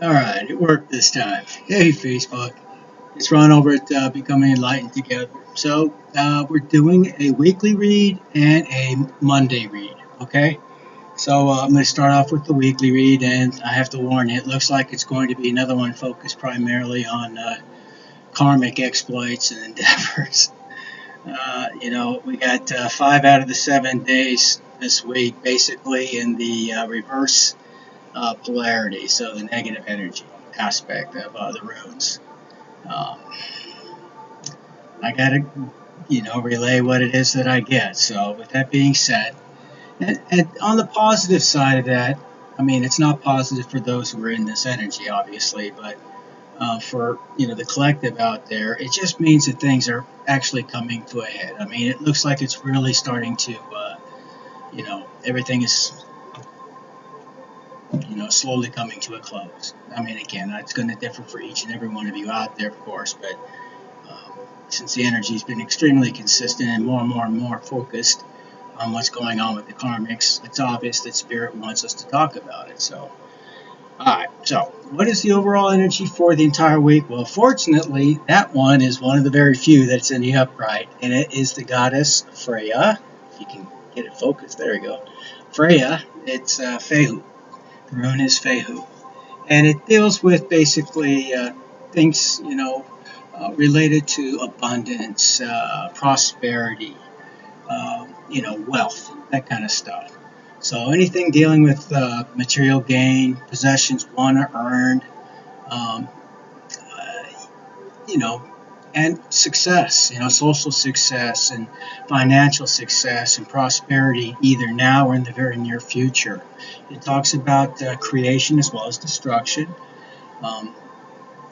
Alright, it worked this time. Hey, Facebook. It's Ron over at Becoming Enlightened Together. So, we're doing a weekly read and a Monday read, okay? So, I'm going to start off with the weekly read, and I have to warn you, it looks like it's going to be another one focused primarily on karmic exploits and endeavors. We got 5 out of the 7 days this week basically in the reverse polarity, so the negative energy aspect of the runes. Um, I gotta, relay what it is that I get. So, with that being said, and on the positive side of that, I mean, it's not positive for those who are in this energy, obviously, but for the collective out there, it just means that things are actually coming to a head. I mean, it looks like it's really starting to, everything is slowly coming to a close. I mean, again, it's going to differ for each and every one of you out there, of course, but since the energy has been extremely consistent and more focused on what's going on with the karmics, it's obvious that Spirit wants us to talk about it. So, alright, so what is the overall energy for the entire week? Well, fortunately, that one is one of the very few that's in the upright, and it is the goddess Freya. If you can get it focused, there we go. Freya, it's Fehu. The rune is Fehu. And it deals with basically things, related to abundance, prosperity, wealth, that kind of stuff. So anything dealing with material gain, possessions won or earned, um, uh, you know, and success, social success and financial success and prosperity, either now or in the very near future. It talks about creation as well as destruction. Um,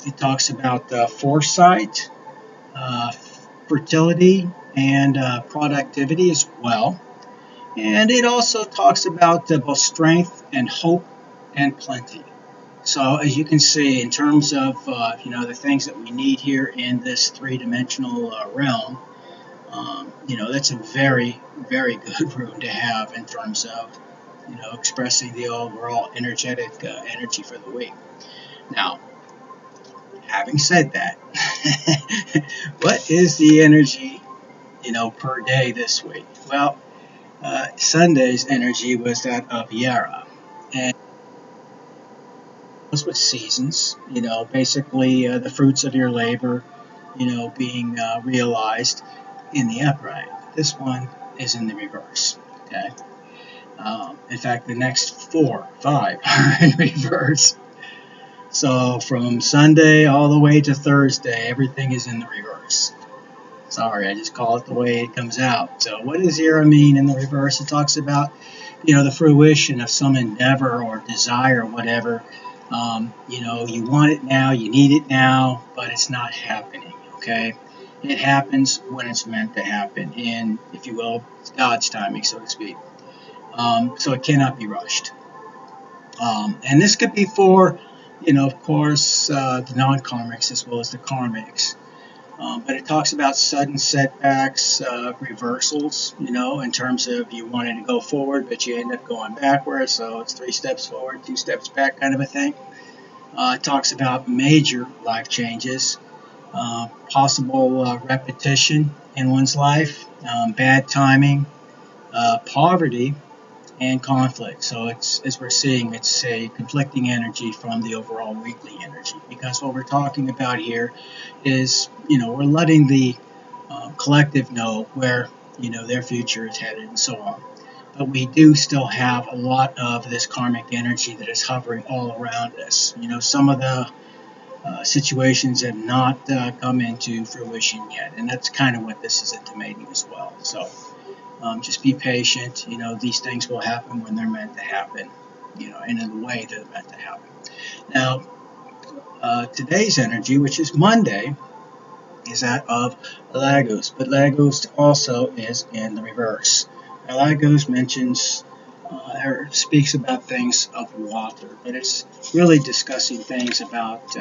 it talks about foresight, uh, fertility, and productivity as well. And it also talks about both strength and hope and plenty. So as you can see, in terms of the things that we need here in this three-dimensional realm, that's a very, very good room to have in terms of expressing the overall energetic energy for the week. Now, having said that, what is the energy per day this week? Well, Sunday's energy was that of Yara, and with seasons, basically the fruits of your labor, being realized in the upright. This one is in the reverse. Okay. In fact, the next 5 are in reverse. So from Sunday all the way to Thursday, everything is in the reverse. Sorry, I just call it the way it comes out. So what does Yara mean in the reverse? It talks about, the fruition of some endeavor or desire, or whatever. You want it now, you need it now, but it's not happening, okay? It happens when it's meant to happen in, if you will, God's timing, so to speak. So it cannot be rushed. And this could be for, of course, the non-karmics as well as the karmics. But it talks about sudden setbacks, reversals, in terms of you wanting to go forward, but you end up going backwards. So it's 3 steps forward, 2 steps back kind of a thing. It talks about major life changes, possible repetition in one's life, bad timing, poverty, and conflict. So it's, as we're seeing, it's a conflicting energy from the overall weekly energy, because what we're talking about here is, we're letting the collective know where, their future is headed and so on. But we do still have a lot of this karmic energy that is hovering all around us. Some of the situations have not come into fruition yet, and that's kind of what this is intimating as well. So just be patient. These things will happen when they're meant to happen, and in the way they're meant to happen. Now, today's energy, which is Monday, is that of Lagos, but Lagos also is in the reverse. Lagos mentions or speaks about things of water, but it's really discussing things about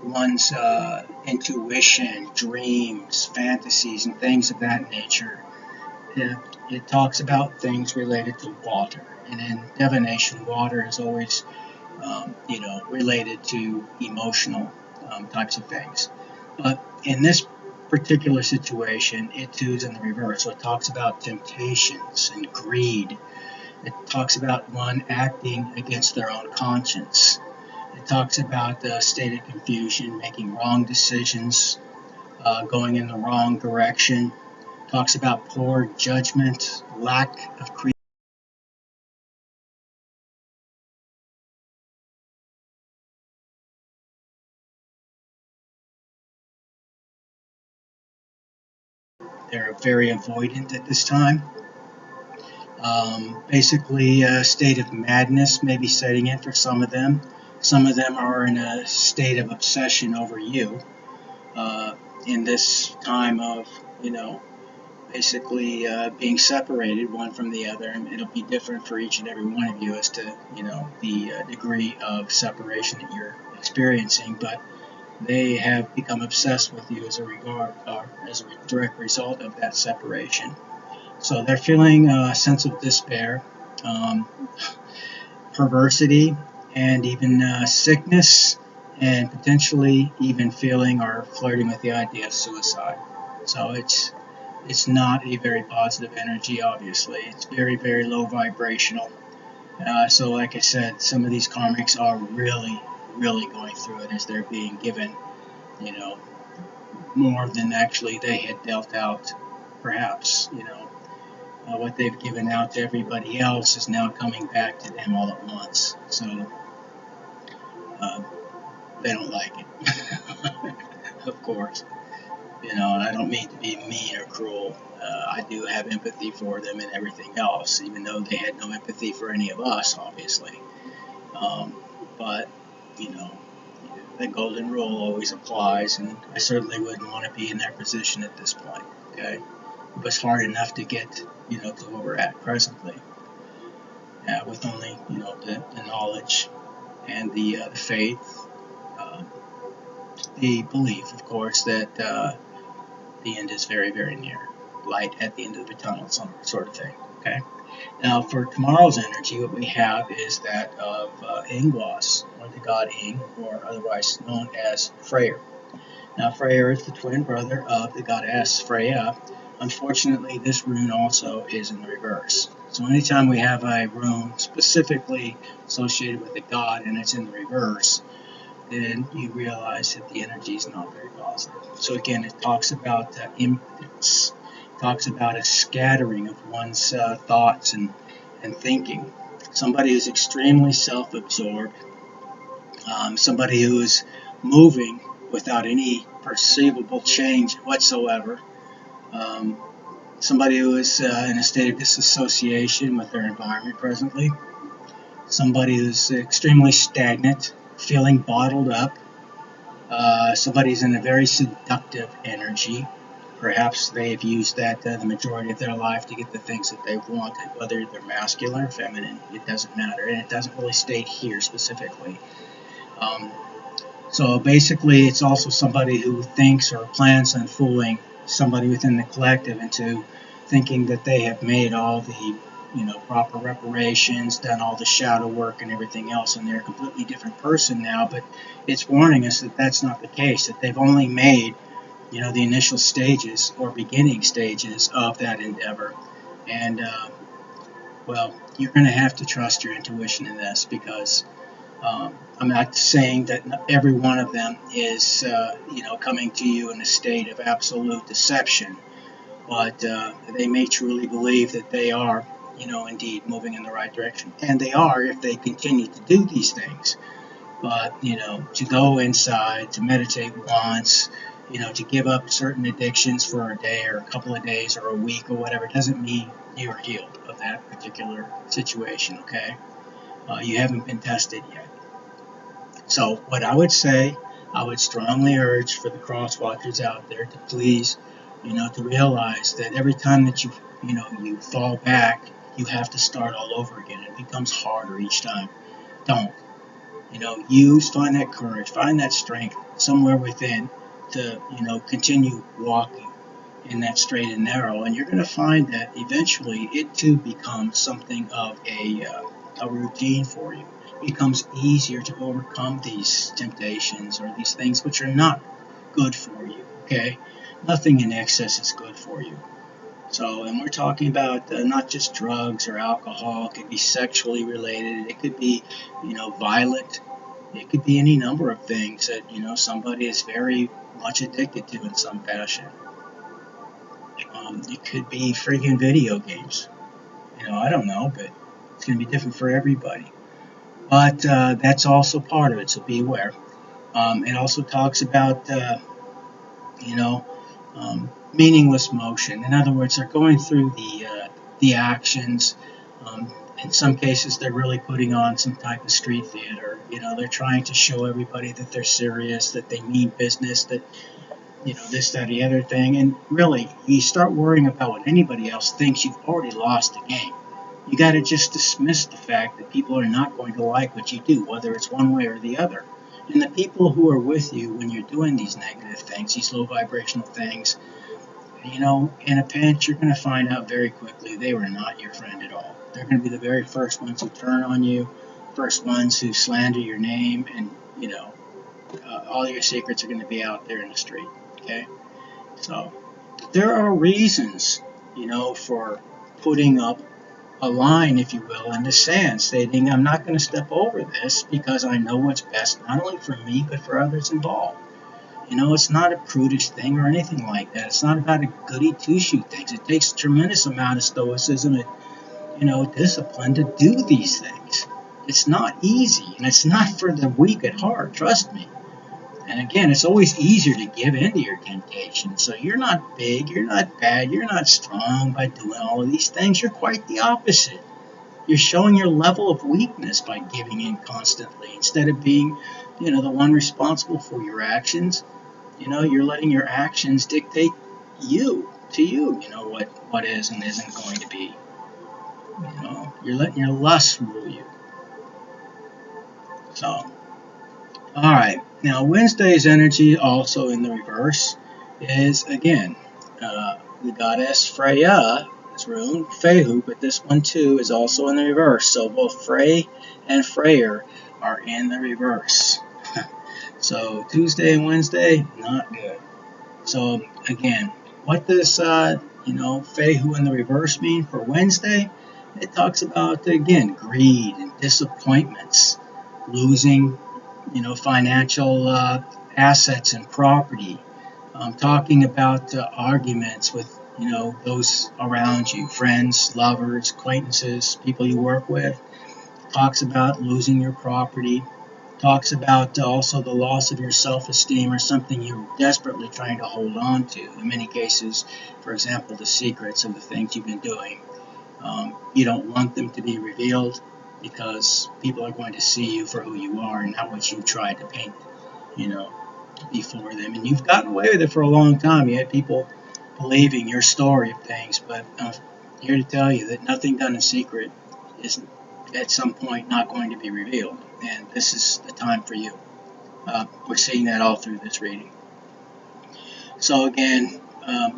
one's intuition, dreams, fantasies, and things of that nature. It talks about things related to water, and in divination, water is always related to emotional types of things. But in this particular situation, it too is in the reverse. So it talks about temptations and greed. It talks about one acting against their own conscience. It talks about the state of confusion, making wrong decisions, going in the wrong direction. It talks about poor judgment, lack of creativity. They're very avoidant at this time. Basically, a state of madness may be setting in for some of them. Some of them are in a state of obsession over you in this time of, basically being separated one from the other. And it'll be different for each and every one of you as to, the degree of separation that you're experiencing. But they have become obsessed with you as as a direct result of that separation. So they're feeling a sense of despair, um, perversity, and even sickness, and potentially even feeling or flirting with the idea of suicide. So it's not a very positive energy. Obviously, it's very, very low vibrational. So, like I said, some of these karmics are really, really going through it as they're being given, you know, more than actually they had dealt out. Perhaps, what they've given out to everybody else is now coming back to them all at once. So uh, they don't like it, of course. And I don't mean to be mean or cruel. I do have empathy for them and everything else, even though they had no empathy for any of us, obviously. Um, but, you know, the golden rule always applies, and I certainly wouldn't want to be in their position at this point. Okay, it was hard enough to get, to where we're at presently, with only, the knowledge and the faith, uh, the belief, of course, that the end is very, very near, light at the end of the tunnel, some sort of thing. Okay. Now, for tomorrow's energy, what we have is that of Ingwas, or the god Ing, or otherwise known as Freyr. Now, Freyr is the twin brother of the goddess Freya. Unfortunately, this rune also is in the reverse. So anytime we have a rune specifically associated with a god and it's in the reverse, then you realize that the energy is not very positive. So again, it talks about impotence. It talks about a scattering of one's thoughts and thinking. Somebody who's extremely self-absorbed, somebody who is moving without any perceivable change whatsoever, um, somebody who is in a state of disassociation with their environment presently, somebody who's extremely stagnant, feeling bottled up, somebody's in a very seductive energy. Perhaps they've used that the majority of their life to get the things that they wanted, whether they're masculine or feminine, it doesn't matter, and it doesn't really state here specifically. Um, so basically, it's also somebody who thinks or plans on fooling somebody within the collective into thinking that they have made all the proper reparations, done all the shadow work and everything else, and they're a completely different person now. But it's warning us that that's not the case. That they've only made the initial stages or beginning stages of that endeavor, and well, you're going to have to trust your intuition in this because I'm not saying that every one of them is, coming to you in a state of absolute deception, but they may truly believe that they are, indeed moving in the right direction. And they are if they continue to do these things. But, to go inside, to meditate once, to give up certain addictions for a day or a couple of days or a week or whatever, doesn't mean you're healed of that particular situation, okay? You haven't been tested yet. So what I would say, I would strongly urge for the cross watchers out there to please, to realize that every time that you fall back, you have to start all over again. It becomes harder each time. Don't. Find that courage, find that strength somewhere within to, continue walking in that straight and narrow. And you're going to find that eventually it too becomes something of a routine for you. becomes easier to overcome these temptations or these things which are not good for you, okay? Nothing in excess is good for you. So, and we're talking about not just drugs or alcohol. It could be sexually related. It could be, violent. It could be any number of things that, somebody is very much addicted to in some fashion. It could be freaking video games. I don't know, but it's going to be different for everybody. But that's also part of it, so be aware. It also talks about, meaningless motion. In other words, they're going through the actions. In some cases, they're really putting on some type of street theater. They're trying to show everybody that they're serious, that they mean business, that this, that, the other thing. And really, you start worrying about what anybody else thinks, you've already lost the game. You got to just dismiss the fact that people are not going to like what you do, whether it's one way or the other. And the people who are with you when you're doing these negative things, these low vibrational things, in a pinch, you're going to find out very quickly they were not your friend at all. They're going to be the very first ones who turn on you, first ones who slander your name, and, all your secrets are going to be out there in the street, okay? So there are reasons, for putting up a line, if you will, in the sand, stating I'm not going to step over this because I know what's best, not only for me, but for others involved. It's not a prudish thing or anything like that. It's not about a goody two-shoe things. It takes a tremendous amount of stoicism and, discipline to do these things. It's not easy, and it's not for the weak at heart, trust me. And again, it's always easier to give in to your temptation. So you're not big, you're not bad, you're not strong by doing all of these things. You're quite the opposite. You're showing your level of weakness by giving in constantly instead of being, the one responsible for your actions. You're letting your actions dictate to you, what is and isn't going to be. You're letting your lust rule you. So, all right. Now, Wednesday's energy, also in the reverse, is, again, the goddess Freya's rune, Fehu, but this one, too, is also in the reverse. So both Frey and Freyr are in the reverse. So Tuesday and Wednesday, not good. So again, what does Fehu in the reverse mean for Wednesday? It talks about, again, greed and disappointments, losing, financial assets and property. Talking about arguments with, those around you, friends, lovers, acquaintances, people you work with. Talks about losing your property. Talks about also the loss of your self-esteem or something you're desperately trying to hold on to. In many cases, for example, the secrets of the things you've been doing. You don't want them to be revealed because people are going to see you for who you are and not what you tried to paint, before them. And you've gotten away with it for a long time. You had people believing your story of things, but I'm here to tell you that nothing done in secret is at some point not going to be revealed, and this is the time for you. We're seeing that all through this reading. So again,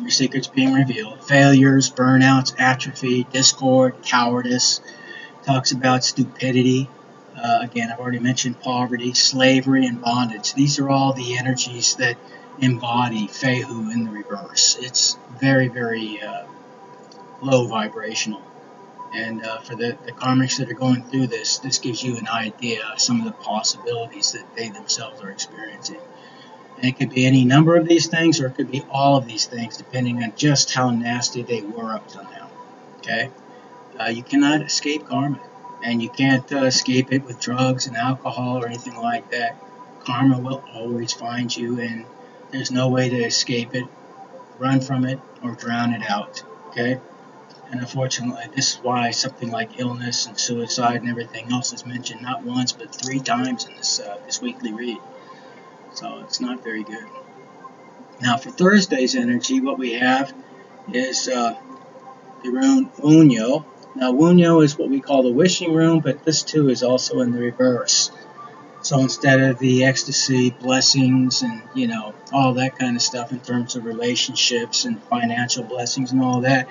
your secrets being revealed. Failures, burnouts, atrophy, discord, cowardice. Talks about stupidity. Again, I've already mentioned poverty, slavery, and bondage. These are all the energies that embody Fehu in the reverse. It's very, very low vibrational. And for the karmics that are going through this gives you an idea of some of the possibilities that they themselves are experiencing. And it could be any number of these things, or it could be all of these things, depending on just how nasty they were up till now. Okay? You cannot escape karma. And you can't escape it with drugs and alcohol or anything like that. Karma will always find you, and there's no way to escape it, run from it, or drown it out. Okay? And unfortunately, this is why something like illness and suicide and everything else is mentioned not once but 3 times in this weekly read. So it's not very good. Now for Thursday's energy, what we have is the rune Unyo. Now Unyo is what we call the wishing rune, but this too is also in the reverse. So instead of the ecstasy, blessings, and all that kind of stuff in terms of relationships and financial blessings and all that,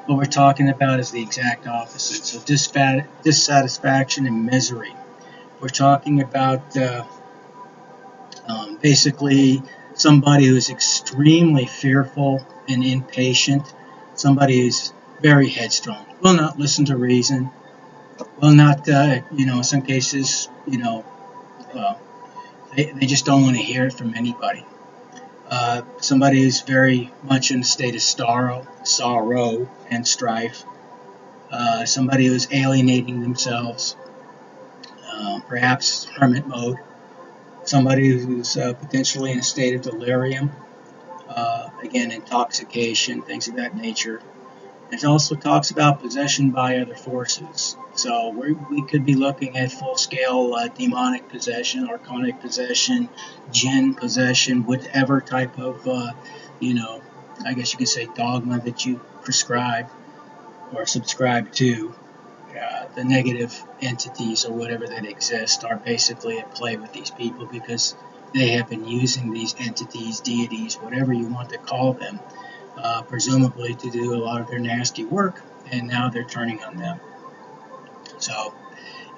what we're talking about is the exact opposite. So dissatisfaction and misery. We're talking about basically somebody who's extremely fearful and impatient, somebody who's very headstrong, will not listen to reason, will not, in some cases, uh, they just don't want to hear it from anybody. Somebody who's very much in a state of sorrow and strife. Somebody who's alienating themselves, perhaps hermit mode. Somebody who's potentially in a state of delirium, again, intoxication, things of that nature. It also talks about possession by other forces. So we could be looking at full-scale demonic possession, archonic possession, jinn possession, whatever type of, I guess you could say dogma that you prescribe or subscribe to. The negative entities or whatever that exist are basically at play with these people because they have been using these entities, deities, whatever you want to call them, presumably to do a lot of their nasty work, and now they're turning on them. So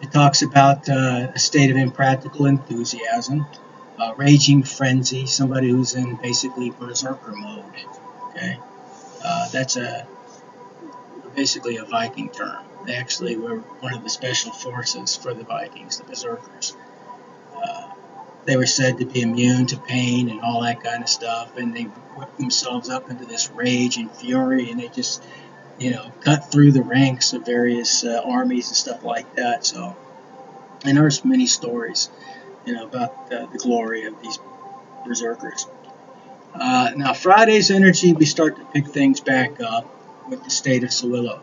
it talks about a state of impractical enthusiasm, raging frenzy, somebody who's in basically berserker mode. Okay, that's basically a Viking term. They actually were one of the special forces for the Vikings, the berserkers. They were said to be immune to pain and all that kind of stuff, and they whipped themselves up into this rage and fury, and they just, cut through the ranks of various armies and stuff like that. So, and there's many stories, about the glory of these berserkers. Now, Friday's energy, we start to pick things back up with the state of Sewillow.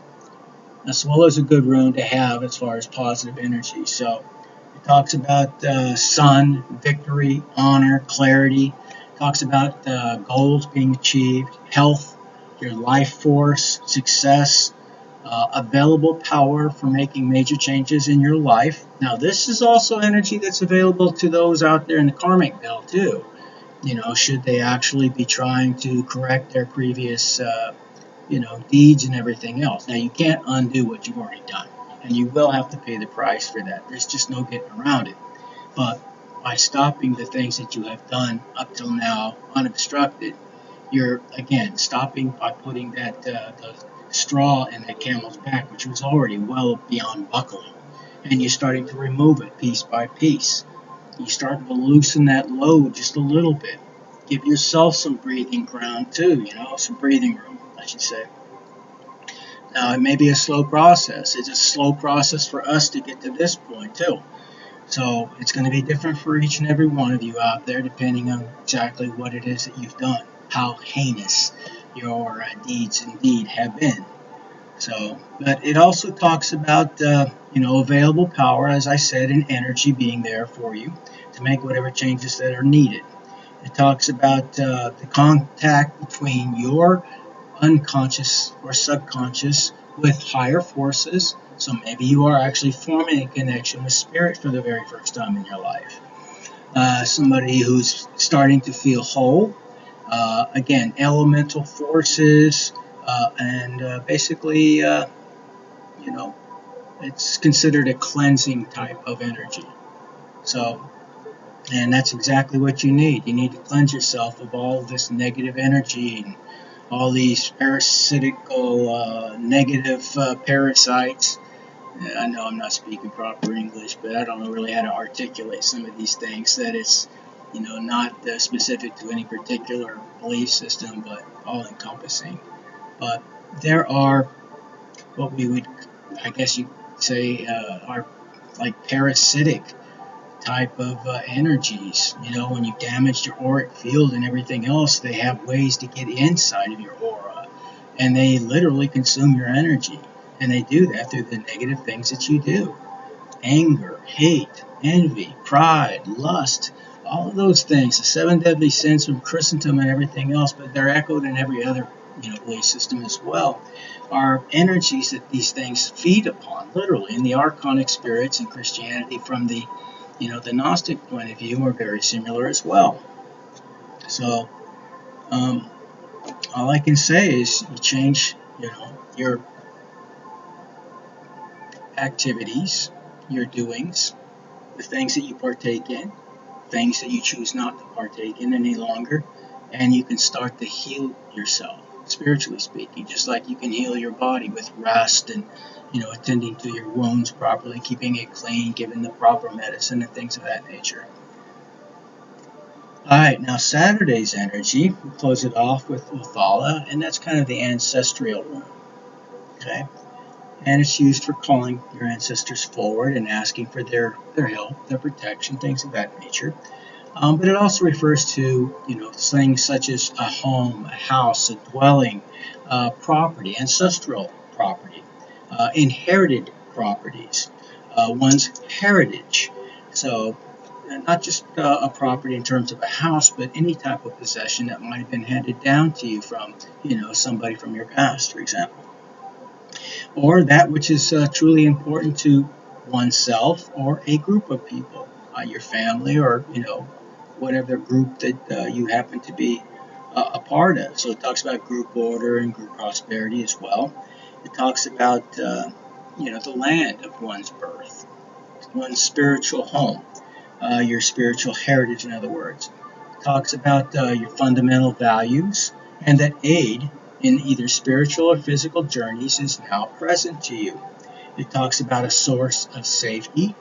Now, Sewillow is a good rune to have as far as positive energy. So, it talks about sun, victory, honor, clarity. It talks about goals being achieved, health, your life force, success, available power for making major changes in your life. Now, this is also energy that's available to those out there in the karmic Ville too. Should they actually be trying to correct their previous, deeds and everything else. Now, you can't undo what you've already done, and you will have to pay the price for that. There's just no getting around it. But by stopping the things that you have done up till now unobstructed, you're, again, stopping by putting that the straw in that camel's back, which was already well beyond buckling, and you're starting to remove it piece by piece. You start to loosen that load just a little bit. Give yourself some breathing ground too, some breathing room, I should say. Now, it may be a slow process. It's a slow process for us to get to this point too. So it's going to be different for each and every one of you out there, depending on exactly what it is that you've done, how heinous your deeds indeed have been. So, but it also talks about, available power, as I said, and energy being there for you to make whatever changes that are needed. It talks about the contact between your unconscious or subconscious with higher forces. So maybe you are actually forming a connection with spirit for the very first time in your life. Somebody who's starting to feel whole. Again, elemental forces, and basically, it's considered a cleansing type of energy. So, and that's exactly what you need. You need to cleanse yourself of all this negative energy and all these parasitical, negative parasites. I know I'm not speaking proper English, but I don't know really how to articulate some of these things. That it's, not specific to any particular belief system, but all-encompassing. But there are what we would, I guess you say, are like parasitic type of energies. When you damage your auric field and everything else, they have ways to get inside of your aura, and they literally consume your energy. And they do that through the negative things that you do. Anger, hate, envy, pride, lust, all of those things, the 7 deadly sins from Christendom and everything else, but they're echoed in every other belief system as well, are energies that these things feed upon, literally. And the archonic spirits in Christianity from the the Gnostic point of view are very similar as well. So all I can say is you change your activities, your doings, the things that you partake in, things that you choose not to partake in any longer, and you can start to heal yourself, spiritually speaking, just like you can heal your body with rest and, attending to your wounds properly, keeping it clean, giving the proper medicine and things of that nature. All right, now Saturday's energy, we'll close it off with Uthala, and that's kind of the ancestral one. Okay, and it's used for calling your ancestors forward and asking for their help, their protection, things of that nature. But it also refers to, things such as a home, a house, a dwelling, property, ancestral property, inherited properties, one's heritage. So not just a property in terms of a house, but any type of possession that might have been handed down to you from, somebody from your past, for example. Or that which is truly important to oneself or a group of people, your family or, whatever group that you happen to be a part of. So it talks about group order and group prosperity as well. It talks about, the land of one's birth, one's spiritual home, your spiritual heritage, in other words. It talks about your fundamental values, and that aid in either spiritual or physical journeys is now present to you. It talks about a source of safety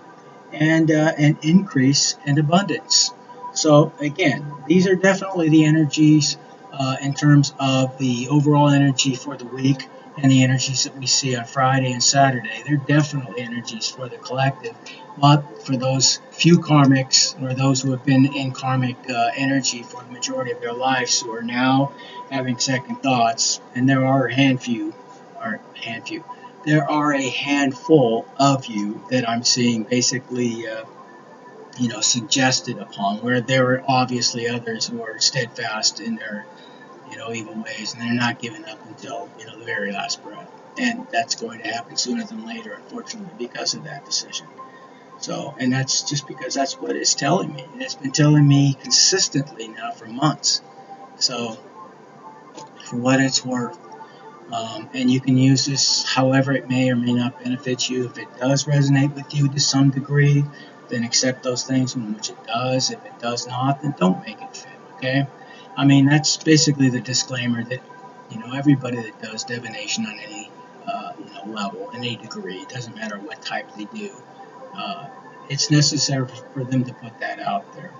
and an increase in abundance. So again, these are definitely the energies in terms of the overall energy for the week and the energies that we see on Friday and Saturday. They're definitely energies for the collective, but for those few karmics or those who have been in karmic energy for the majority of their lives who are now having second thoughts, and there are there are a handful of you that I'm seeing basically, suggested upon, where there are obviously others who are steadfast in their, evil ways, and they're not giving up until, the very last breath. And that's going to happen sooner than later, unfortunately, because of that decision. So, and that's just because that's what it's telling me. And it's been telling me consistently now for months. So, for what it's worth, and you can use this however it may or may not benefit you. If it does resonate with you to some degree, then accept those things in which it does. If it does not, then don't make it fit, okay? I mean, that's basically the disclaimer that, everybody that does divination on any, level, any degree, it doesn't matter what type they do, it's necessary for them to put that out there,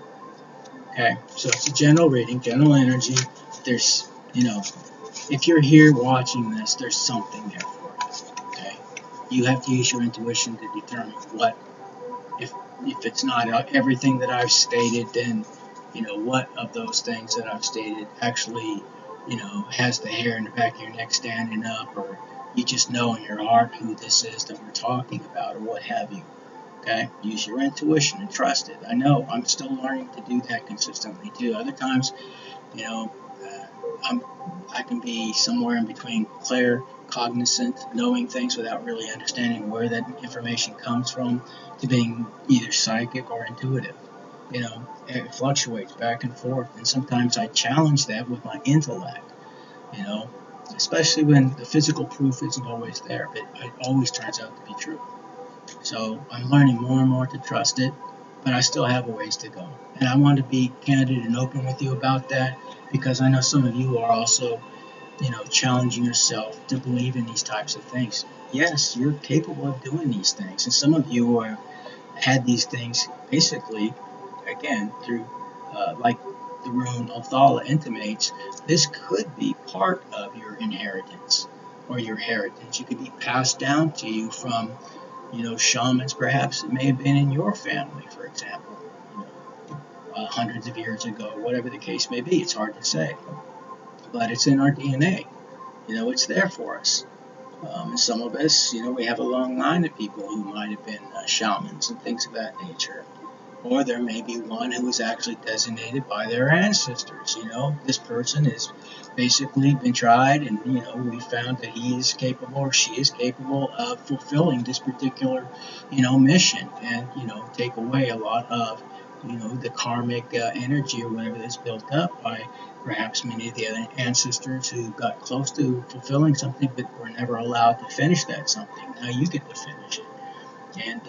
okay? So it's a general reading, general energy. There's, if you're here watching this, there's something there for you, okay? You have to use your intuition to determine what, if it's not everything that I've stated, then, what of those things that I've stated actually, has the hair in the back of your neck standing up, or you just know in your heart who this is that we're talking about, or what have you, okay? Use your intuition and trust it. I know I'm still learning to do that consistently too. Other times, I can be somewhere in between cognizant, knowing things without really understanding where that information comes from, to being either psychic or intuitive. It fluctuates back and forth, and sometimes I challenge that with my intellect, especially when the physical proof isn't always there, but it always turns out to be true. So I'm learning more and more to trust it, but I still have a ways to go. And I want to be candid and open with you about that, because I know some of you are also, challenging yourself to believe in these types of things. Yes, you're capable of doing these things. And some of you have had these things basically, again, through, like the rune Othala intimates, this could be part of your inheritance or your heritage. It could be passed down to you from, shamans. Perhaps it may have been in your family, for example, hundreds of years ago, whatever the case may be. It's hard to say, but it's in our DNA. It's there for us. And some of us, we have a long line of people who might have been shamans and things of that nature. Or there may be one who was actually designated by their ancestors. This person has basically been tried, and, we found that he is capable or she is capable of fulfilling this particular, mission, and, take away a lot of, the karmic energy or whatever that's built up by perhaps many of the other ancestors who got close to fulfilling something but were never allowed to finish that something. Now you get to finish it. and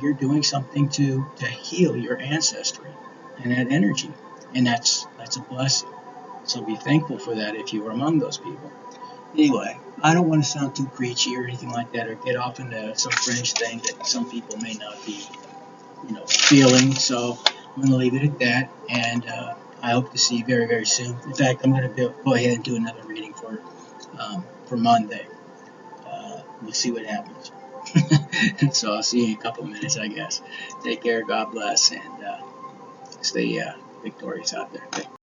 you're doing something to heal your ancestry and that energy, and that's a blessing. So be thankful for that if you are among those people. Anyway, I don't want to sound too preachy or anything like that, or get off into some fringe thing that some people may not be, feeling. So I'm going to leave it at that, and I hope to see you very, very soon. In fact, I'm going to go ahead and do another reading for Monday. We'll see what happens. So I'll see you in a couple of minutes, I guess. Take care. God bless, and stay victorious out there.